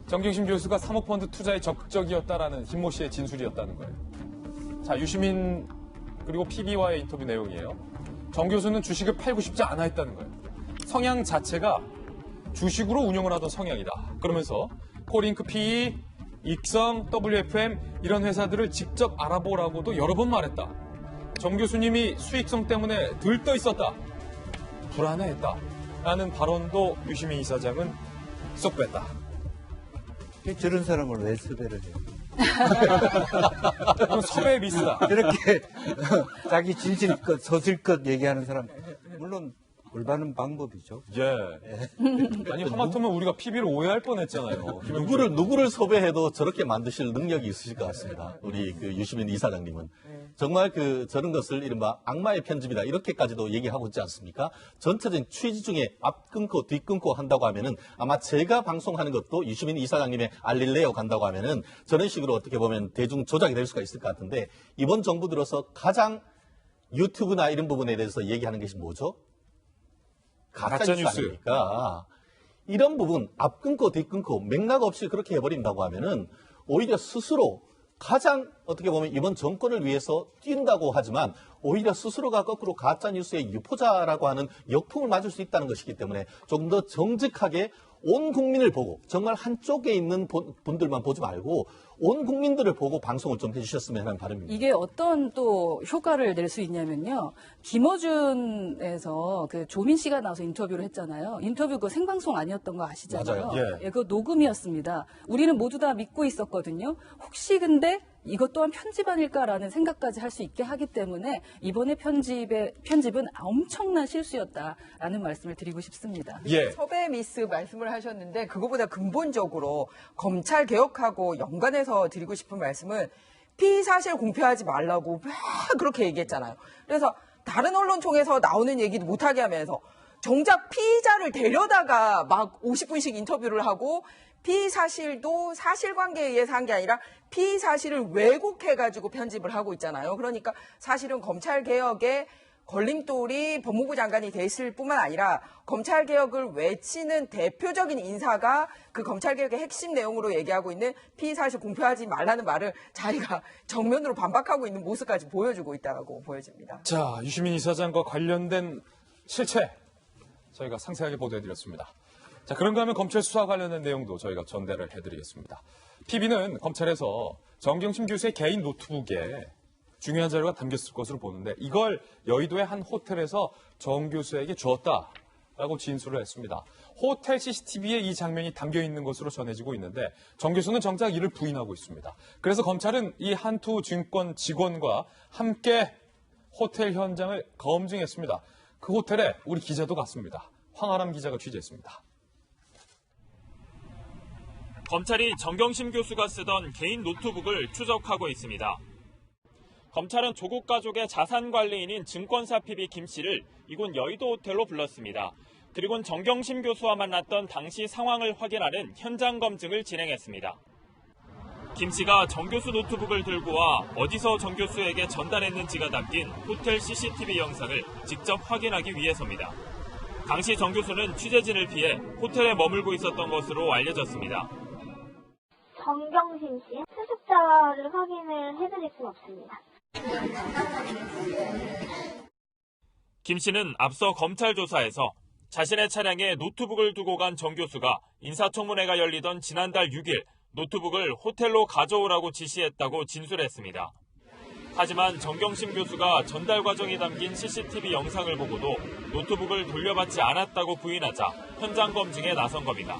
정경심 교수가 사모펀드 투자에 적극적이었다라는 김모 씨의 진술이었다는 거예요. 자, 유시민 그리고 PB와의 인터뷰 내용이에요. 정 교수는 주식을 팔고 싶지 않아 했다는 거예요. 성향 자체가 주식으로 운영을 하던 성향이다. 그러면서 코링크 PE, 익성, WFM 이런 회사들을 직접 알아보라고도 여러 번 말했다. 정 교수님이 수익성 때문에 들떠 있었다. 불안해했다. 라는 발언도 유시민 이사장은 쏙 뺐다. 저런 사람을 왜 섭외를 해요? 그건 섭외 미스다. 이렇게 자기 진실껏 소실껏 얘기하는 사람 물론 올바른 방법이죠. 예. 아니 하마터면 우리가 PB를 오해할 뻔했잖아요. 누구를 섭외해도 저렇게 만드실 능력이 있으실 것 같습니다. 우리 그 유시민 이사장님은 정말 저런 것을 이른바 악마의 편집이다 이렇게까지도 얘기하고 있지 않습니까? 전체적인 취지 중에 앞 끊고 뒤 끊고 한다고 하면은 아마 제가 방송하는 것도 유시민 이사장님의 알릴레오 간다고 하면은 저런 식으로 어떻게 보면 대중 조작이 될 수가 있을 것 같은데 이번 정부 들어서 가장 유튜브나 이런 부분에 대해서 얘기하는 것이 뭐죠? 가짜뉴스 아닙니까? 이런 부분 앞 끊고 뒤 끊고 맥락 없이 그렇게 해버린다고 하면은 오히려 스스로 가장 어떻게 보면 이번 정권을 위해서 뛴다고 하지만 오히려 스스로가 거꾸로 가짜뉴스의 유포자라고 하는 역풍을 맞을 수 있다는 것이기 때문에 조금 더 정직하게 온 국민을 보고 정말 한쪽에 있는 분들만 보지 말고 온 국민들을 보고 방송을 좀 해주셨으면 하는 바람입니다. 이게 어떤 또 효과를 낼 수 있냐면요. 김어준에서 그 조민 씨가 나와서 인터뷰를 했잖아요. 인터뷰 그 생방송 아니었던 거 아시잖아요. 맞아요. 예, 그거 녹음이었습니다. 우리는 모두 다 믿고 있었거든요. 혹시 근데 이것 또한 편집 아닐까라는 생각까지 할 수 있게 하기 때문에 이번에 편집은 엄청난 실수였다라는 말씀을 드리고 싶습니다. 예. 섭외 미스 말씀을 하셨는데 그거보다 근본적으로 검찰 개혁하고 연관해서 드리고 싶은 말씀은 피의사실 공표하지 말라고 막 그렇게 얘기했잖아요. 그래서 다른 언론총에서 나오는 얘기도 못하게 하면서 정작 피의자를 데려다가 막 50분씩 인터뷰를 하고 피의사실도 사실관계에 의해서 한 게 아니라 피의사실을 왜곡해가지고 편집을 하고 있잖아요. 그러니까 사실은 검찰개혁의 걸림돌이 법무부 장관이 됐을 뿐만 아니라 검찰개혁을 외치는 대표적인 인사가 그 검찰개혁의 핵심 내용으로 얘기하고 있는 피의사실 공표하지 말라는 말을 자기가 정면으로 반박하고 있는 모습까지 보여주고 있다고 보여집니다. 자, 유시민 이사장과 관련된 실체 저희가 상세하게 보도해드렸습니다. 자, 그런가 하면 검찰 수사 관련된 내용도 저희가 전달을 해드리겠습니다. PB는 검찰에서 정경심 교수의 개인 노트북에 중요한 자료가 담겼을 것으로 보는데 이걸 여의도의 한 호텔에서 정 교수에게 주었다라고 진술을 했습니다. 호텔 CCTV에 이 장면이 담겨 있는 것으로 전해지고 있는데 정 교수는 정작 이를 부인하고 있습니다. 그래서 검찰은 이 한투증권 직원과 함께 호텔 현장을 검증했습니다. 그 호텔에 우리 기자도 갔습니다. 황아람 기자가 취재했습니다. 검찰이 정경심 교수가 쓰던 개인 노트북을 추적하고 있습니다. 검찰은 조국 가족의 자산 관리인인 증권사 PB 김 씨를 이곳 여의도 호텔로 불렀습니다. 그리고는 정경심 교수와 만났던 당시 상황을 확인하는 현장 검증을 진행했습니다. 김 씨가 정 교수 노트북을 들고 와 어디서 정 교수에게 전달했는지가 담긴 호텔 CCTV 영상을 직접 확인하기 위해서입니다. 당시 정 교수는 취재진을 피해 호텔에 머물고 있었던 것으로 알려졌습니다. 정경심 씨 수습자를 확인을 해드릴 수는 없습니다. 김 씨는 앞서 검찰 조사에서 자신의 차량에 노트북을 두고 간 정 교수가 인사청문회가 열리던 지난달 6일 노트북을 호텔로 가져오라고 지시했다고 진술했습니다. 하지만 정경심 교수가 전달 과정이 담긴 CCTV 영상을 보고도 노트북을 돌려받지 않았다고 부인하자 현장 검증에 나선 겁니다.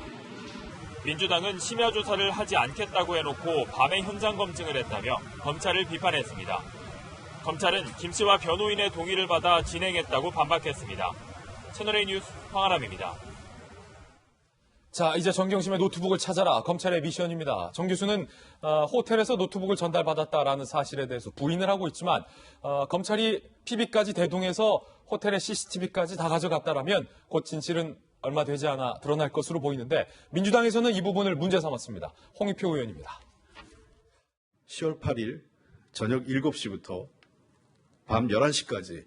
민주당은 심야 조사를 하지 않겠다고 해놓고 밤에 현장 검증을 했다며 검찰을 비판했습니다. 검찰은 김 씨와 변호인의 동의를 받아 진행했다고 반박했습니다. 채널A 뉴스 황아람입니다. 자, 이제 정경심의 노트북을 찾아라. 검찰의 미션입니다. 정 교수는 호텔에서 노트북을 전달받았다라는 사실에 대해서 부인을 하고 있지만 검찰이 PB까지 대동해서 호텔의 CCTV까지 다 가져갔다라면 곧 진실은 얼마 되지 않아 드러날 것으로 보이는데 민주당에서는 이 부분을 문제 삼았습니다. 홍익표 의원입니다. 10월 8일 저녁 7시부터 밤 11시까지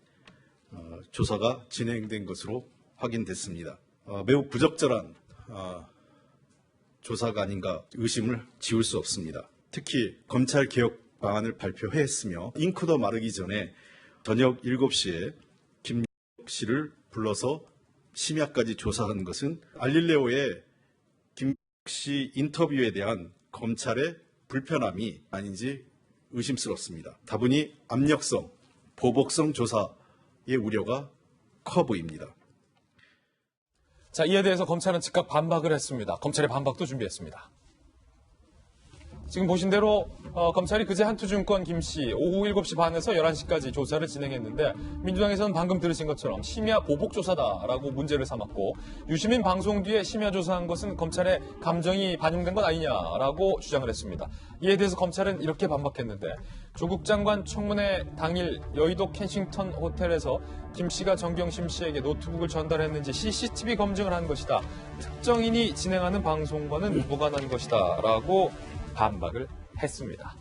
조사가 진행된 것으로 확인됐습니다. 매우 부적절한 조사가 아닌가 의심을 지울 수 없습니다. 특히 검찰 개혁 방안을 발표했으며 잉크도 마르기 전에 저녁 7시에 김 씨를 불러서 심야까지 조사한 것은 알릴레오의 김 씨 인터뷰에 대한 검찰의 불편함이 아닌지 의심스럽습니다. 다분히 압력성, 보복성 조사의 우려가 커 보입니다. 자, 이에 대해서 검찰은 즉각 반박을 했습니다. 검찰의 반박도 준비했습니다. 지금 보신 대로 검찰이 그제 한투증권 김 씨 오후 7시 반에서 11시까지 조사를 진행했는데 민주당에서는 방금 들으신 것처럼 심야 보복 조사다라고 문제를 삼았고 유시민 방송 뒤에 심야 조사한 것은 검찰의 감정이 반영된 것 아니냐라고 주장을 했습니다. 이에 대해서 검찰은 이렇게 반박했는데 조국 장관 청문회 당일 여의도 켄싱턴 호텔에서 김 씨가 정경심 씨에게 노트북을 전달했는지 CCTV 검증을 한 것이다. 특정인이 진행하는 방송과는 무관한 것이다 라고 반박을 했습니다.